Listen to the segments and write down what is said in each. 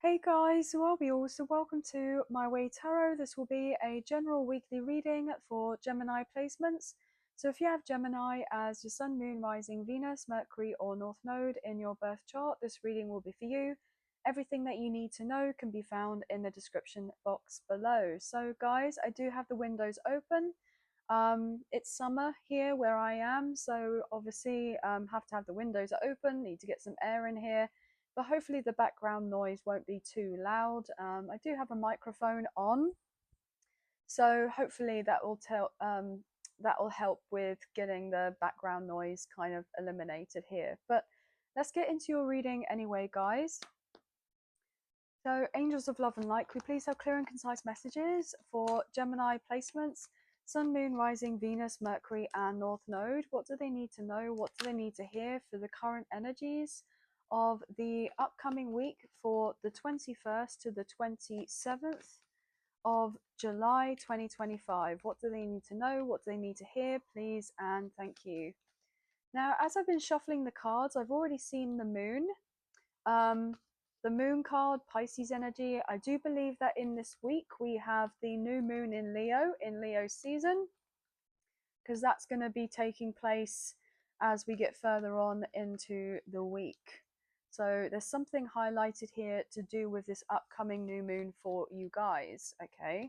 Hey guys, well, also welcome to My Way Tarot. This will be a general weekly reading for Gemini placements. So if you have Gemini as your Sun, Moon, Rising, Venus, Mercury, or North Node in your birth chart, this reading will be for you. Everything that you need to know can be found in the description box below. So guys, I do have the windows open. It's summer here where I am, so obviously have to have the windows open, need to get some air in here, but hopefully the background noise won't be too loud. I do have a microphone on, so hopefully that will help with getting the background noise kind of eliminated here. But let's get into your reading anyway, guys. So, angels of love and light, could we please have clear and concise messages for Gemini placements? Sun, Moon, Rising, Venus, Mercury, and North Node. What do they need to know? What do they need to hear for the current energies of the upcoming week for the 21st to the 27th of July 2025? What do they need to know? What do they need to hear? Please and thank you. Now, as I've been shuffling the cards, I've already seen the moon. The moon card, Pisces energy. I do believe that in this week we have the new moon in Leo season, because that's going to be taking place as we get further on into the week. So there's something highlighted here to do with this upcoming new moon for you guys, okay?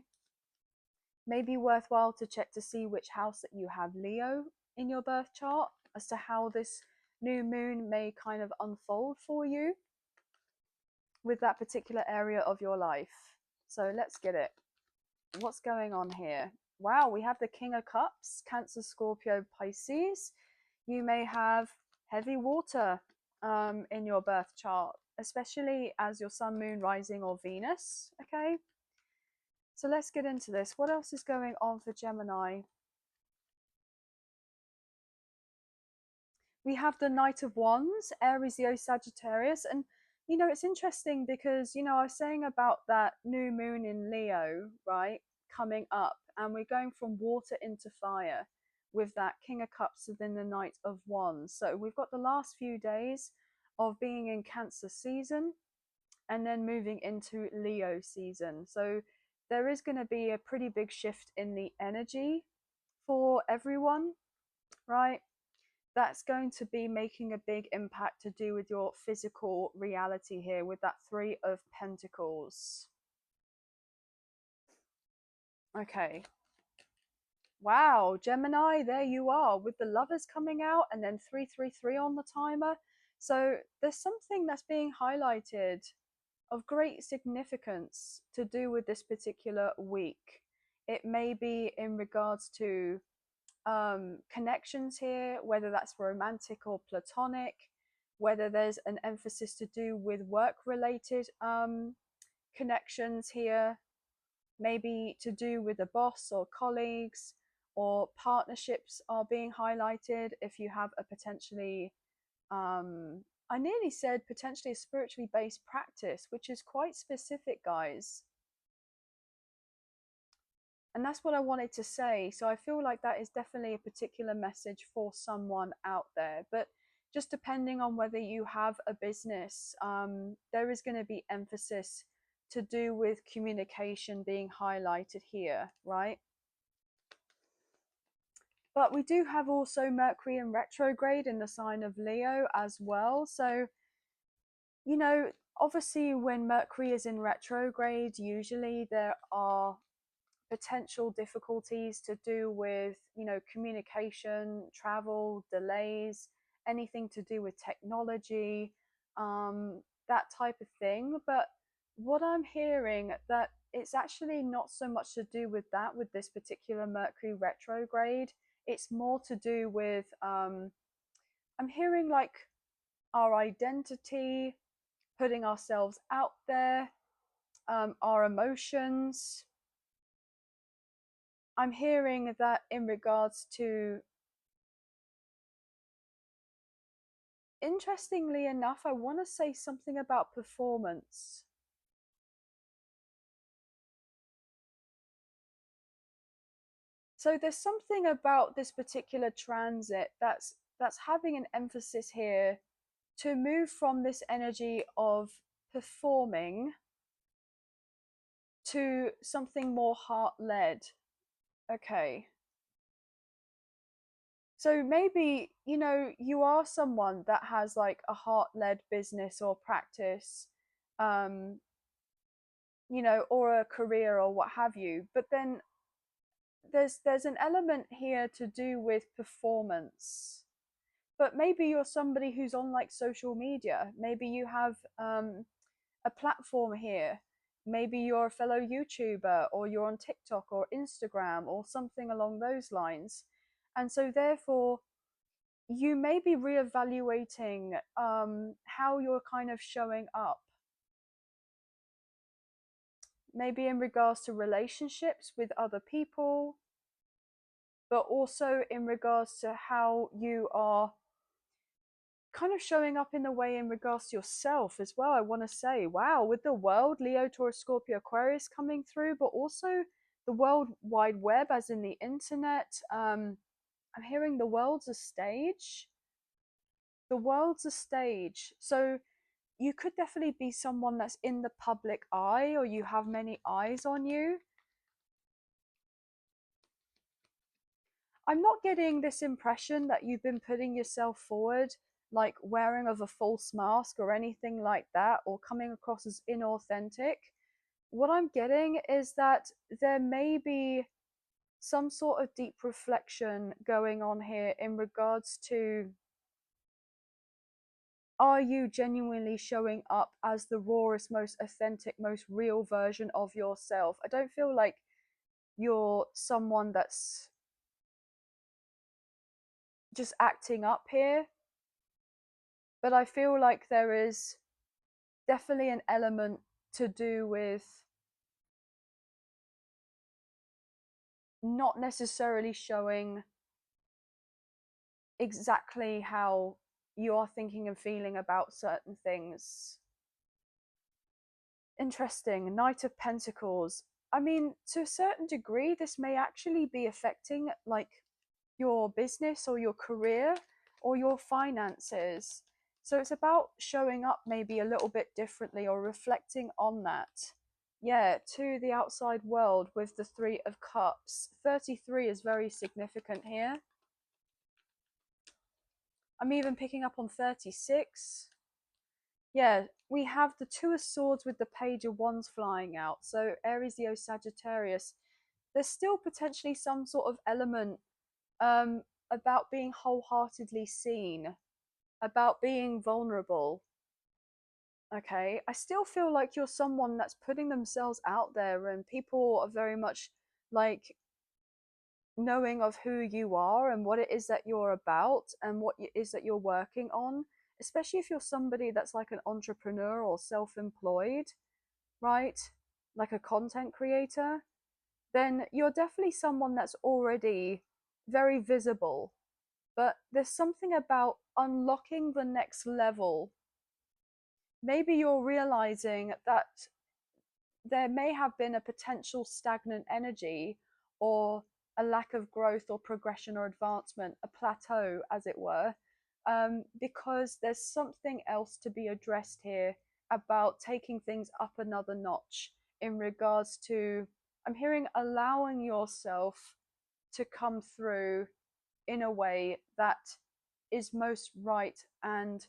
Maybe worthwhile to check to see which house that you have Leo in your birth chart as to how this new moon may kind of unfold for you with that particular area of your life. So let's get it. What's going on here? Wow, we have the King of Cups, Cancer, Scorpio, Pisces. You may have heavy water in your birth chart, especially as your Sun, Moon, Rising, or Venus. Okay, so let's get into this. What else is going on for Gemini? We have the Knight of Wands, Aries, Leo, Sagittarius, and you know, it's interesting because, you know, I was saying about that new moon in Leo, right, coming up, and we're going from water into fire with that King of Cups and then the Knight of Wands. So we've got the last few days of being in Cancer season and then moving into Leo season. So there is going to be a pretty big shift in the energy for everyone, right? That's going to be making a big impact to do with your physical reality here with that Three of Pentacles. Okay. Wow, Gemini, there you are with the Lovers coming out and then 333 on the timer. So there's something that's being highlighted of great significance to do with this particular week. It may be in regards to connections here, whether that's romantic or platonic, whether there's an emphasis to do with work related connections here, maybe to do with a boss or colleagues, or partnerships are being highlighted if you have a potentially I nearly said potentially a spiritually based practice, which is quite specific, guys. And that's what I wanted to say. So I feel like that is definitely a particular message for someone out there. But just depending on whether you have a business, there is going to be emphasis to do with communication being highlighted here, right? But we do have also Mercury in retrograde in the sign of Leo as well. So, you know, obviously when Mercury is in retrograde, usually there are potential difficulties to do with, you know, communication, travel, delays, anything to do with technology, that type of thing. But what I'm hearing that it's actually not so much to do with that with this particular Mercury retrograde. It's more to do with I'm hearing like our identity, putting ourselves out there, our emotions. I'm hearing that in regards to, interestingly enough, I want to say something about performance. So there's something about this particular transit that's having an emphasis here to move from this energy of performing to something more heart led. Okay. So maybe, you are someone that has like a heart led business or practice, um, or a career or what have you. But then there's an element here to do with performance. But maybe you're somebody who's on like social media. Maybe you have a platform here. Maybe you're a fellow YouTuber, or you're on TikTok or Instagram or something along those lines. And so therefore you may be reevaluating how you're kind of showing up, maybe in regards to relationships with other people, but also in regards to how you are kind of showing up in the way in regards to yourself as well. I want to say, wow, with the world, Leo, Taurus, Scorpio, Aquarius coming through, but also the world wide web, as in the internet. I'm hearing the world's a stage. The world's a stage. So you could definitely be someone that's in the public eye, or you have many eyes on you. I'm not getting this impression that you've been putting yourself forward like wearing of a false mask or anything like that, or coming across as inauthentic. What I'm getting is that there may be some sort of deep reflection going on here in regards to, are you genuinely showing up as the rawest, most authentic, most real version of yourself? I don't feel like you're someone that's just acting up here, but I feel like there is definitely an element to do with not necessarily showing exactly how you are thinking and feeling about certain things. Interesting. Knight of Pentacles. I mean, to a certain degree, this may actually be affecting like your business or your career or your finances. So it's about showing up maybe a little bit differently or reflecting on that. Yeah, to the outside world with the Three of Cups. 33 is very significant here. I'm even picking up on 36. Yeah, we have the Two of Swords with the Page of Wands flying out. So Aries, Leo, Sagittarius. There's still potentially some sort of element about being wholeheartedly seen, about being vulnerable. Okay, I still feel like you're someone that's putting themselves out there, and people are very much like knowing of who you are and what it is that you're about and what it is that you're working on, especially if you're somebody that's like an entrepreneur or self-employed, right? Like a content creator, then you're definitely someone that's already very visible. But there's something about unlocking the next level. Maybe you're realizing that there may have been a potential stagnant energy, or a lack of growth or progression or advancement, a plateau, as it were, because there's something else to be addressed here about taking things up another notch in regards to, I'm hearing, allowing yourself to come through in a way that is most right and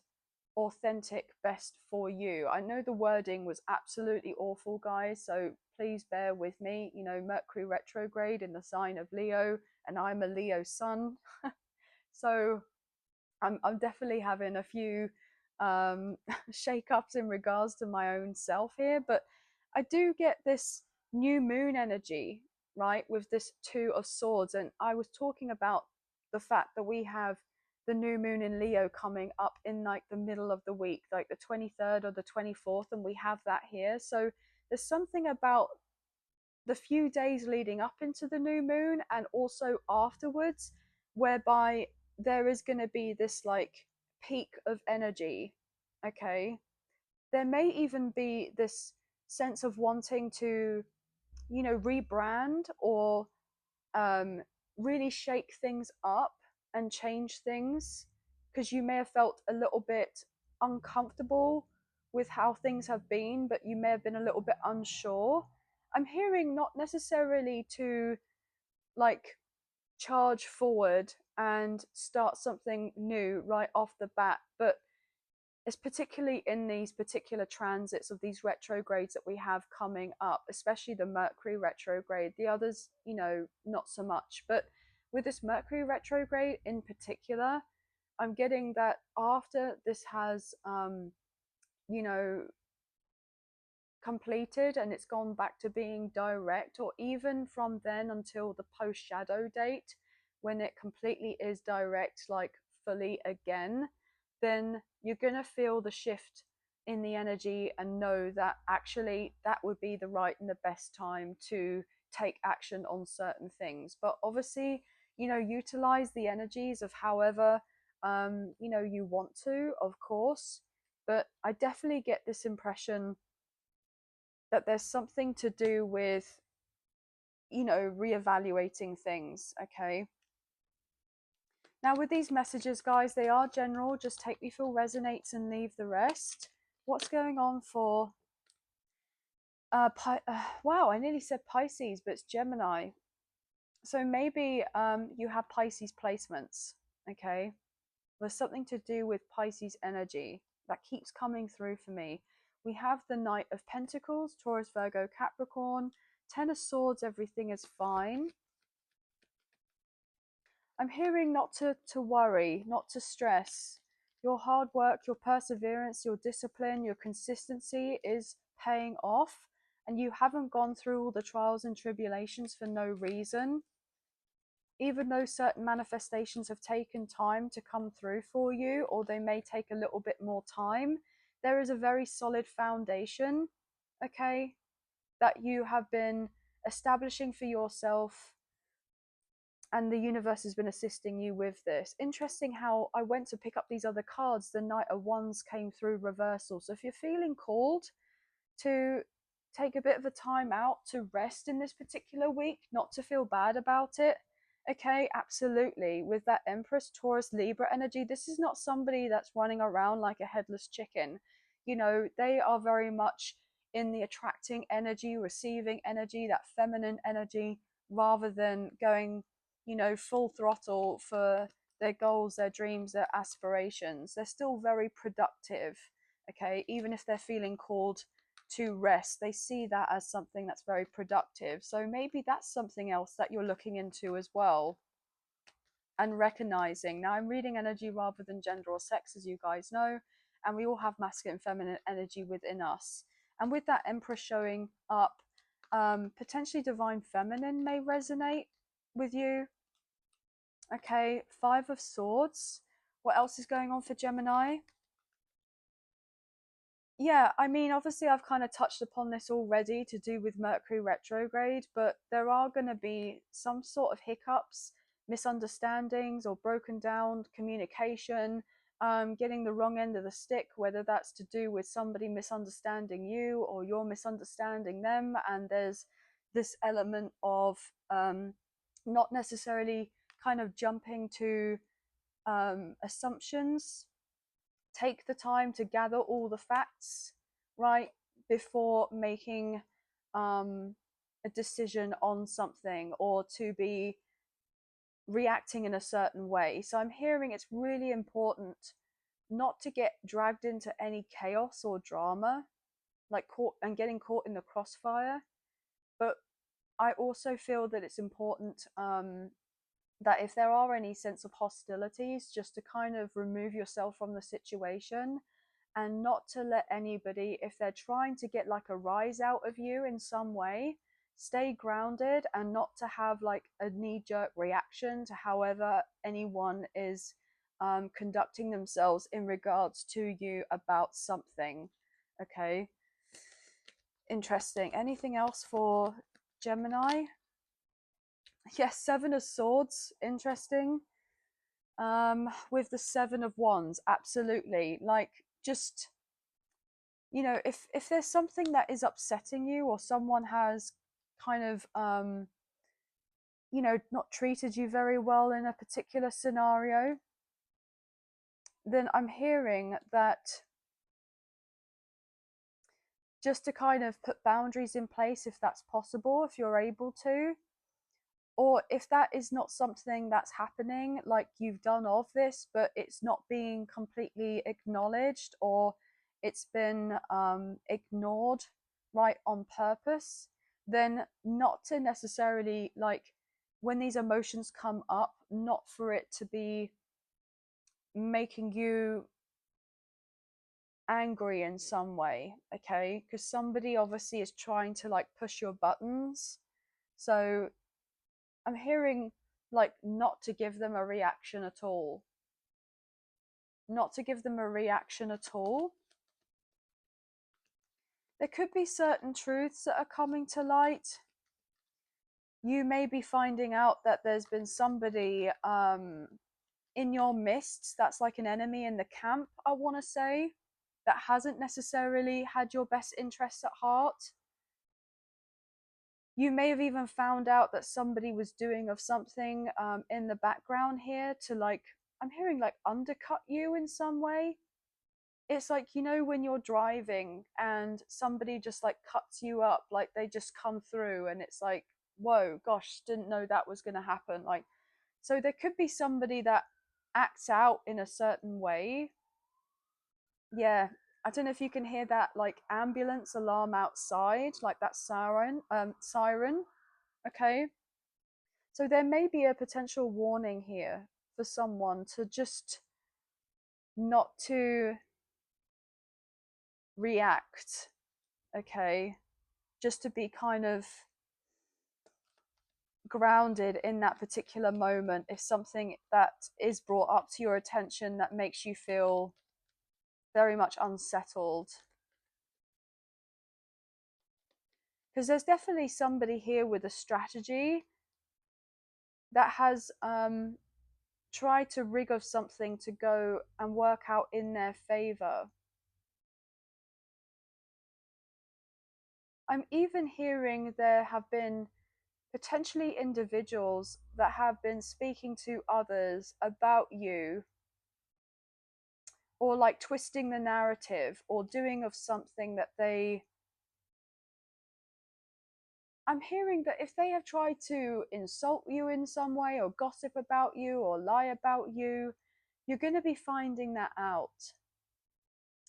authentic, best for you. I know the wording was absolutely awful, guys, so please bear with me. Mercury retrograde in the sign of Leo, and I'm a Leo sun. So I'm definitely having a few shake-ups in regards to my own self here, but I do get this new moon energy, right, with this Two of Swords. And I was talking about the fact that we have the new moon in Leo coming up in like the middle of the week, like the 23rd or the 24th, and we have that here. So there's something about the few days leading up into the new moon and also afterwards, whereby there is going to be this like peak of energy. Okay, there may even be this sense of wanting to, rebrand, or um, really shake things up and change things, because you may have felt a little bit uncomfortable with how things have been, but you may have been a little bit unsure. I'm hearing not necessarily to like charge forward and start something new right off the bat, but it's particularly in these particular transits of these retrogrades that we have coming up, especially the Mercury retrograde. The others, not so much. But with this Mercury retrograde in particular, I'm getting that after this has, you know, completed and it's gone back to being direct, or even from then until the post shadow date when it completely is direct, like fully again, then you're going to feel the shift in the energy and know that actually that would be the right and the best time to take action on certain things. But obviously, utilize the energies of however you want to, of course. But I definitely get this impression that there's something to do with, reevaluating things. Okay. Now, with these messages, guys, they are general. Just take me feel resonates and leave the rest. What's going on for wow, I nearly said Pisces, but it's Gemini. So maybe you have Pisces placements. Okay. There's something to do with Pisces energy that keeps coming through for me. We have the Knight of Pentacles, Taurus, Virgo, Capricorn, Ten of Swords, everything is fine. I'm hearing not to worry, not to stress. Your hard work, your perseverance, your discipline, your consistency is paying off, and you haven't gone through all the trials and tribulations for no reason. Even though certain manifestations have taken time to come through for you, or they may take a little bit more time, there is a very solid foundation, okay, that you have been establishing for yourself, and the universe has been assisting you with this. Interesting how I went to pick up these other cards, the Knight of Wands came through reversal. So if you're feeling called to take a bit of a time out to rest in this particular week, not to feel bad about it, okay, absolutely. With that Empress, Taurus, Libra energy, this is not somebody that's running around like a headless chicken. They are very much in the attracting energy, receiving energy, that feminine energy, rather than going, full throttle for their goals, their dreams, their aspirations. They're still very productive, okay? Even if they're feeling called to rest, they see that as something that's very productive. So maybe that's something else that you're looking into as well and recognizing. Now, I'm reading energy rather than gender or sex, as you guys know, and we all have masculine and feminine energy within us. And with that Empress showing up, potentially divine feminine may resonate with you. Okay, Five of Swords. What else is going on for Gemini? Yeah, I mean, obviously, I've kind of touched upon this already to do with Mercury retrograde, but there are going to be some sort of hiccups, misunderstandings, or broken down communication, getting the wrong end of the stick, whether that's to do with somebody misunderstanding you or you're misunderstanding them. And there's this element of not necessarily kind of jumping to assumptions. Take the time to gather all the facts, right, before making a decision on something, or to be reacting in a certain way. So I'm hearing it's really important not to get dragged into any chaos or drama, like getting caught in the crossfire. But I also feel that it's important that if there are any sense of hostilities, just to kind of remove yourself from the situation, and not to let anybody, if they're trying to get like a rise out of you in some way, stay grounded and not to have like a knee-jerk reaction to however anyone is conducting themselves in regards to you about something. Okay, interesting. Anything else for Gemini? Yes, Seven of Swords, interesting. With the Seven of Wands, absolutely. Like, just, if there's something that is upsetting you, or someone has kind of not treated you very well in a particular scenario, then I'm hearing that just to kind of put boundaries in place if that's possible, if you're able to. Or if that is not something that's happening, like you've done of this, but it's not being completely acknowledged, or it's been ignored, right, on purpose, then not to necessarily, like, when these emotions come up, not for it to be making you angry in some way, okay? Because somebody obviously is trying to like push your buttons. So I'm hearing like not to give them a reaction at all. Not to give them a reaction at all. There could be certain truths that are coming to light. You may be finding out that there's been somebody in your midst that's like an enemy in the camp, I want to say, that hasn't necessarily had your best interests at heart. You may have even found out that somebody was doing of something in the background here to like, I'm hearing like undercut you in some way. It's like, you know, when you're driving and somebody just like cuts you up, like they just come through and it's like, whoa, gosh, didn't know that was going to happen. Like, so there could be somebody that acts out in a certain way. Yeah, I don't know if you can hear that like ambulance alarm outside, like that siren. Okay. So there may be a potential warning here for someone to just not to react, okay? Just to be kind of grounded in that particular moment if something that is brought up to your attention that makes you feel very much unsettled. Because there's definitely somebody here with a strategy that has tried to rig of something to go and work out in their favor. I'm even hearing there have been potentially individuals that have been speaking to others about you, or like twisting the narrative or doing of something that they, I'm hearing that if they have tried to insult you in some way or gossip about you or lie about you, you're going to be finding that out.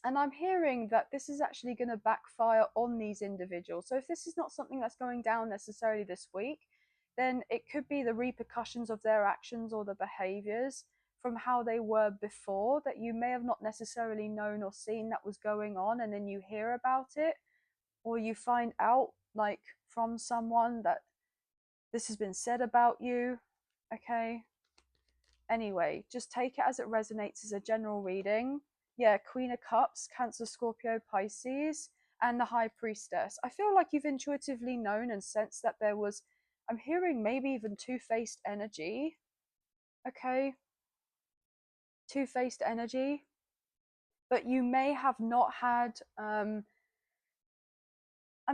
And I'm hearing that this is actually going to backfire on these individuals. So if this is not something that's going down necessarily this week, then it could be the repercussions of their actions or the behaviors from how they were before that you may have not necessarily known or seen that was going on, and then you hear about it, or you find out like from someone that this has been said about you. Okay, anyway, just take it as it resonates as a general reading. Yeah, Queen of Cups, Cancer, Scorpio, Pisces, and the High Priestess. I feel like you've intuitively known and sensed that there was, I'm hearing maybe even two-faced energy. Okay, two-faced energy. But you may have not had, I'm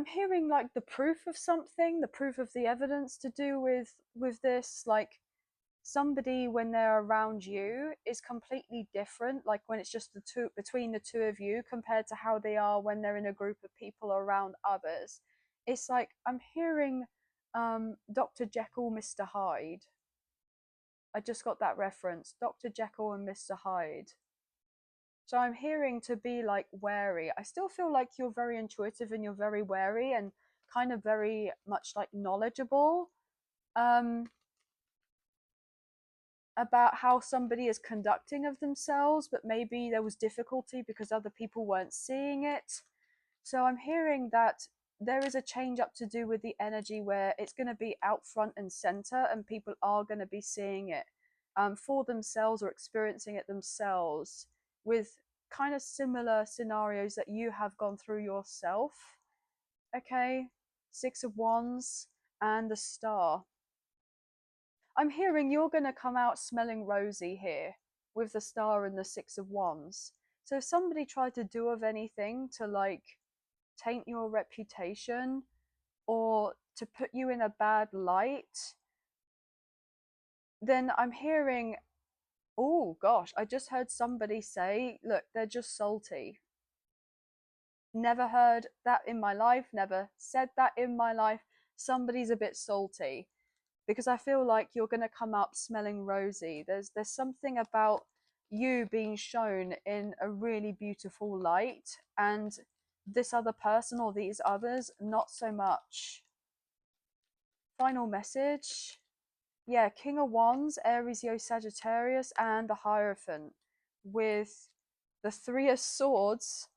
hearing like the proof of something, the proof of the evidence to do with this, like somebody when they're around you is completely different, like when it's just the two between the two of you compared to how they are when they're in a group of people around others. It's like I'm hearing Dr. Jekyll, Mr. Hyde. I just got that reference, Dr. Jekyll and Mr. Hyde. So I'm hearing to be like wary. I still feel like you're very intuitive and you're very wary and kind of very much like knowledgeable. Um, about how somebody is conducting of themselves, but maybe there was difficulty because other people weren't seeing it. So I'm hearing that there is a change up to do with the energy where it's going to be out front and center, and people are going to be seeing it for themselves or experiencing it themselves with kind of similar scenarios that you have gone through yourself. Okay, Six of Wands and the Star. I'm hearing you're going to come out smelling rosy here with the Star and the Six of Wands. So if somebody tried to do of anything to like taint your reputation or to put you in a bad light, then I'm hearing, oh gosh, I just heard somebody say, look, they're just salty. Never heard that in my life, never said that in my life. Somebody's a bit salty, because I feel like you're going to come up smelling rosy. There's something about you being shown in a really beautiful light, and this other person or these others not so much. Final message. Yeah, King of Wands, Aries, Yo, Sagittarius, and the Hierophant, with the Three of Swords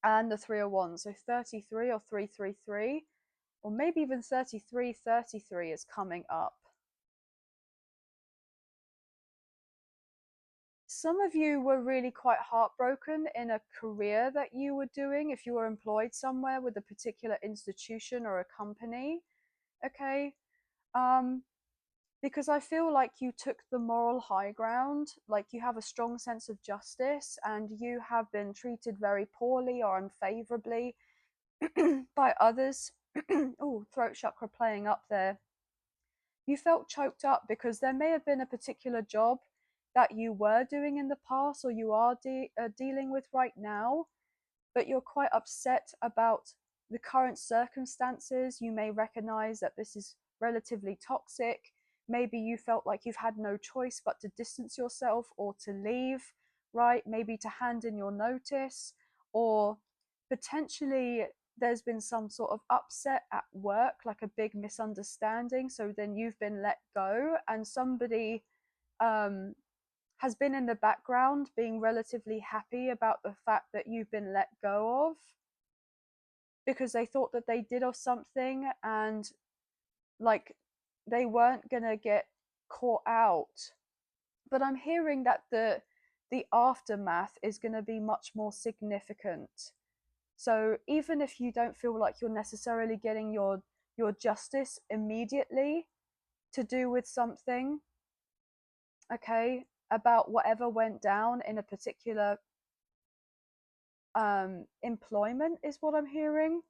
and the Three of Wands. So 33 or 333, or maybe even 3333 is coming up. Some of you were really quite heartbroken in a career that you were doing, if you were employed somewhere with a particular institution or a company. Okay. Because I feel like you took the moral high ground, like you have a strong sense of justice and you have been treated very poorly or unfavorably by others. Oh, throat chakra playing up there. You felt choked up because there may have been a particular job that you were doing in the past or you are dealing with right now, but you're quite upset about the current circumstances. You may recognize that this is relatively toxic. Maybe you felt like you've had no choice but to distance yourself or to leave, right? Maybe to hand in your notice, or potentially there's been some sort of upset at work, like a big misunderstanding. So then you've been let go, and somebody um, has been in the background being relatively happy about the fact that you've been let go of, because they thought that they did or something, and like they weren't gonna get caught out. But I'm hearing that the aftermath is going to be much more significant. So even if you don't feel like you're necessarily getting your justice immediately to do with something, okay, about whatever went down in a particular employment, is what I'm hearing,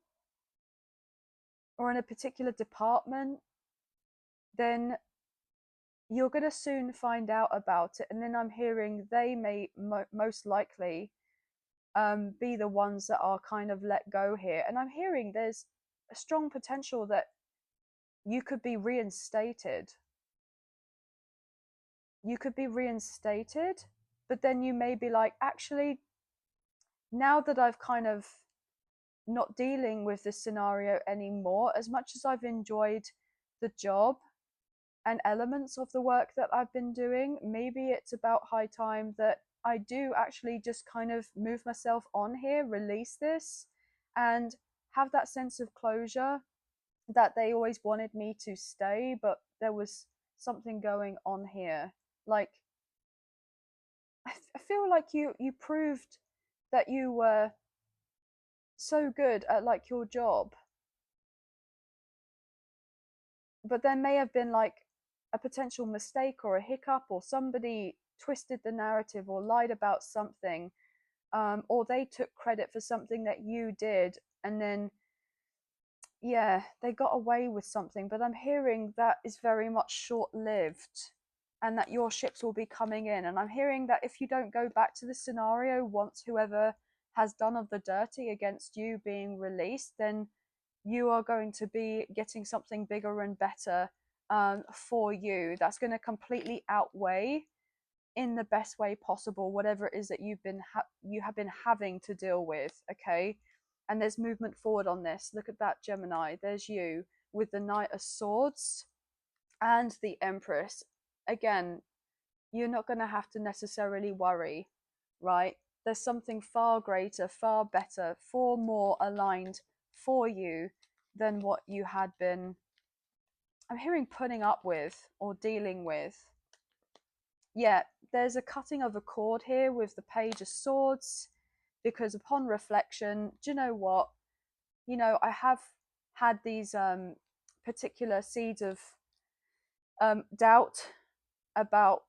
or in a particular department, then you're going to soon find out about it. And then I'm hearing they may most likely be the ones that are kind of let go here. And I'm hearing there's a strong potential that you could be reinstated. You could be reinstated, but then you may be like, actually, now that I've kind of not dealing with this scenario anymore, as much as I've enjoyed the job and elements of the work that I've been doing, maybe it's about high time that I do actually just kind of move myself on here, release this, and have that sense of closure that they always wanted me to stay, but there was something going on here. Like, I feel like you proved that you were so good at like your job, but there may have been like a potential mistake or a hiccup, or somebody twisted the narrative or lied about something, or they took credit for something that you did, and then yeah, they got away with something. But I'm hearing that is very much short-lived, and that your ships will be coming in. And I'm hearing that if you don't go back to the scenario once whoever has done of the dirty against you being released, then you are going to be getting something bigger and better for you. That's going to completely outweigh, in the best way possible, whatever it is that you have been having to deal with. Okay, and there's movement forward on this. Look at that, Gemini. There's you with the Knight of Swords and the Empress. Again, you're not going to have to necessarily worry, right? There's something far greater, far better, far more aligned for you than what you had been, I'm hearing, putting up with or dealing with. Yeah, there's a cutting of a cord here with the Page of Swords, because upon reflection, do you know what? I have had these particular seeds of doubt about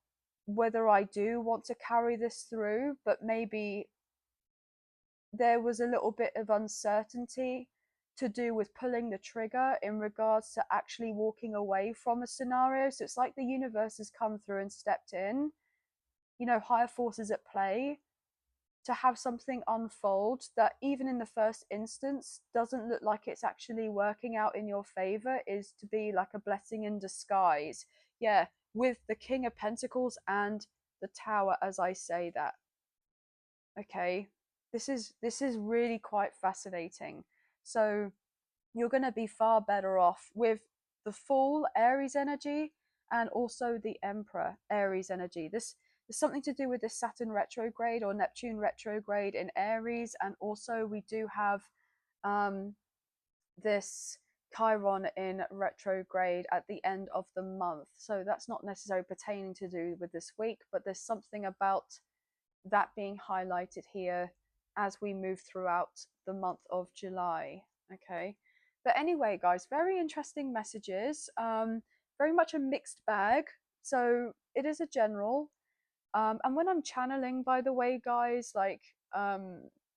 whether I do want to carry this through, but maybe there was a little bit of uncertainty to do with pulling the trigger in regards to actually walking away from a scenario. So it's like the universe has come through and stepped in, higher forces at play. to have something unfold that even in the first instance doesn't look like it's actually working out in your favor is to be like a blessing in disguise. Yeah, with the King of Pentacles and the Tower as I say that. Okay, this is really quite fascinating. So you're going to be far better off with the Fool Aries energy and also the Emperor Aries energy. This is something to do with the Saturn retrograde or Neptune retrograde in Aries, and also we do have um, this Chiron in retrograde at the end of the month. So that's not necessarily pertaining to do with this week, but there's something about that being highlighted here as we move throughout the month of July. Okay. But anyway, guys, very interesting messages. Very much a mixed bag. So it is a general. And when I'm channeling, by the way, guys, like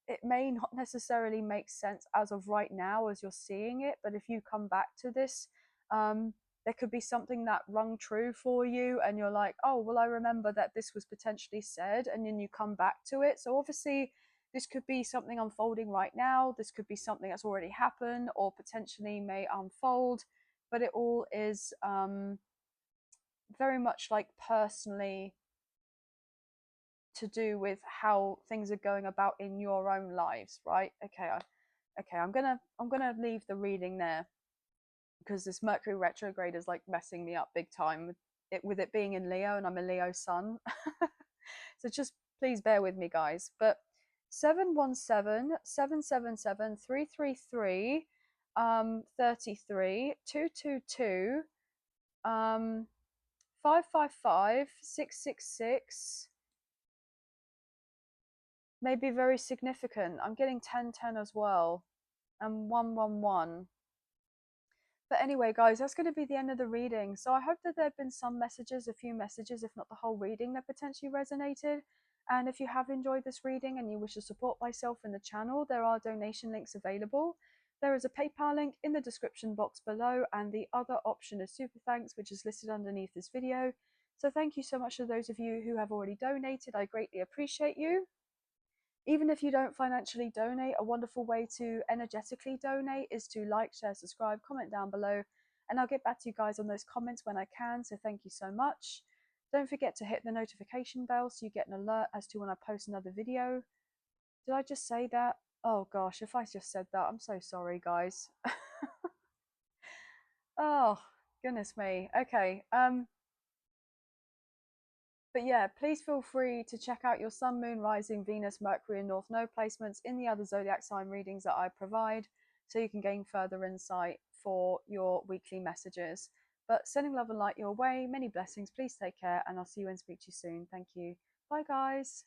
it may not necessarily make sense as of right now as you're seeing it, but if you come back to this, there could be something that rung true for you, and you're like, oh, well, I remember that this was potentially said, and then you come back to it. So obviously, this could be something unfolding right now. This could be something that's already happened or potentially may unfold, but it all is very much like personally to do with how things are going about in your own lives, right? Okay, I'm gonna leave the reading there because this Mercury retrograde is like messing me up big time with it being in Leo, and I'm a Leo sun. So just please bear with me, guys. But 717-777-333 33 222 555 666 may be very significant. I'm getting 1010 as well, and 111. But anyway, guys, that's going to be the end of the reading. So I hope that there have been some messages, a few messages, if not the whole reading, that potentially resonated. And if you have enjoyed this reading and you wish to support myself and the channel, there are donation links available. There is a PayPal link in the description box below, and the other option is Super Thanks, which is listed underneath this video. So thank you so much to those of you who have already donated. I greatly appreciate you. Even if you don't financially donate, a wonderful way to energetically donate is to like, share, subscribe, comment down below, and I'll get back to you guys on those comments when I can. So thank you so much. Don't forget to hit the notification bell so you get an alert as to when I post another video. Did I just say that? Oh gosh, if I just said that, I'm so sorry, guys. Oh, goodness me. Okay. But yeah, please feel free to check out your Sun, Moon, Rising, Venus, Mercury, and North Node placements in the other zodiac sign readings that I provide, so you can gain further insight for your weekly messages. But sending love and light your way, many blessings, please take care, and I'll see you and speak to you soon. Thank you. Bye, guys.